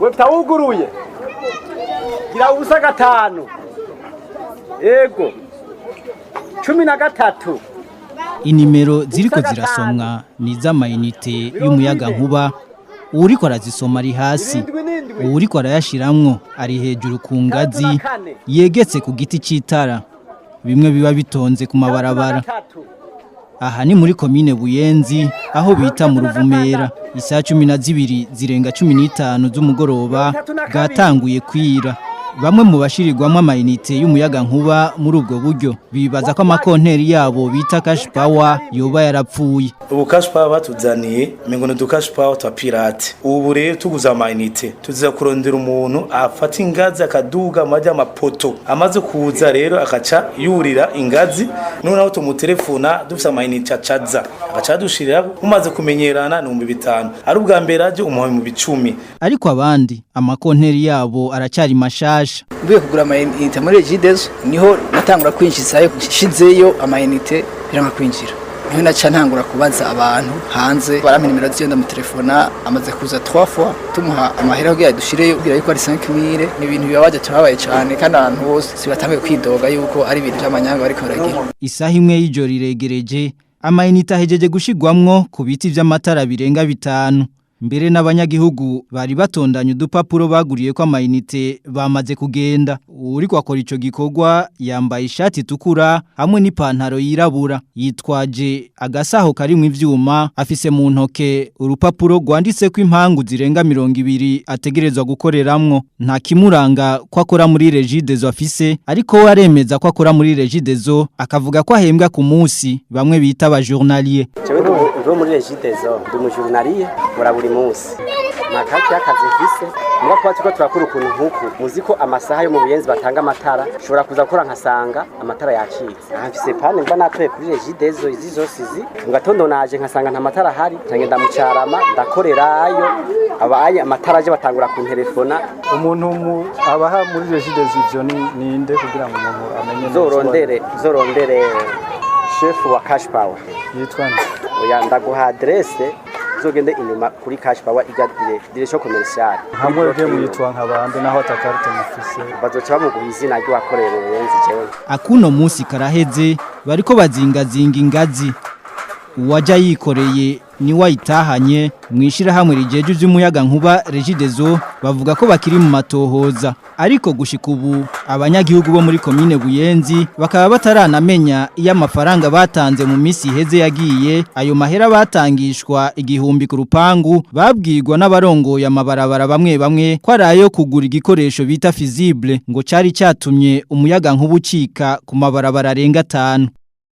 we tawuguruye gira ubusa 5 yego 13 inimero ziriko zirasomwa ni z'amayinite y'umuyaga nkuba uriko arazisoma ari hasi uriko arayashiramwo ari hejuru ku ngazi yegetse ku giti c'itara bimwe biba bitonze ku mabarabara. Aha ni muri komine Buyenzi aho bita mu Ruvumera isaha 12 zirenga 15 z'umugoroba bwatanguye kwira. Bamwe mu bashirirwamo amayinite y'umuyaga nkuba muri ubwo buryo bibaza ko amakonteri yabo bita cash power yoba yarapfuye. Ubu cash power batuzaniye mengono du cash power twa pirate. Ubu rero tuguza amayinite tuziza kurondera umuntu afata ingazi akaduga majya amapoto amaze kuza rero akaca yurira ingazi none aho tumutelefona dufite amayinite acaza akaca dushirira umaze kumenyerana no 500 ari ubwa mbere aje umuhaye mu 10. Ariko abandi amakonteri yabo aracyari mashasha. Mvuye kugura amayinite muri REGIDESO niho natangura kwinjizayo shizeyo amayinite biranga kwinjira. Niho naca ntangura kubaza abantu hanze barampa nimero z'enda mu telefona amaze kuza 3 fois tumuha amahera kugira dushireyo kugira yuko ari 5000 ni ibintu bibabaje turabaye cyane kandi abantu bose sibatangiye kwidoga yuko ari ibintu by'amanyanga bariko baragira. Isaha imwe y'ijoro riregereje amayinite ahejeje gushigwamwo ku biti vy'amatara birenga 5. Mbere n'abanyagihugu bari batondanye udupapuro baguriye ko amayinite bamaze kugenda. Uriko akora ico gikorwa yambaye ishati itukura hamwe n'ipantaro yirabura. Yitwaje agasaho karimwe ivyuma afise mu ntoke urupapuro rwanditse ko impangu zirenga 200 ategerezwa gukoreramwo. Nta kimuranga ko akora muri REGIDESO afise ariko waremeza ko akora muri REGIDESO akavuga ko ahembwa ku munsi bamwe bita aba journalier. Jewe muri REGIDESO ndi mu journalier buraburi munsi makati y'akazi mfise muba kwa tuko turakora ukuntu nkuku muziko amasaha yo mu Buyenzi batanga amatara shobora kuza gukora nkasanga amatara yacitse aha mfise pane mba natoye kuri REGIDESO izi zose izi mu gatondo naje nkasanga nta matara hari ntagenda mu Carama ndakorerayo abaye amatara aje batangura ku telefona umuntu abaha muri REGIDESO ivyo ninde kugira ngo umuntu amenye zorondere chef wa cash power yitwa oya ndaguha adresse zogende inyuma kuri cash power igadire direction commercial hamwe rye muyitwa nk'abandi naho atakarte mufise bazoca bamuguha izina ryo wakorera Buyenzi jewe. Akuno munsi karaheze bariko bazingazinga ingazi uwaja yikoreye ni wayitahanye mwishira hamwe rijeje by'umuyaga nkuba REGIDESO bavuga ko bakiri mu matohoza ariko gushika ubu abanyagihugu bo muri komine Buyenzi bakaba bataranamenya iyo amafaranga batanze mu misi iheze yagiye ayo mahera batangishwa 1000 ku rupangu babwirwa n'abarongoye amabarabara bamwe ko arayo kugura igikoresho bita visible ngo cari cyatumye umuyaga nkuba ucika ku mabarabara arenga 5.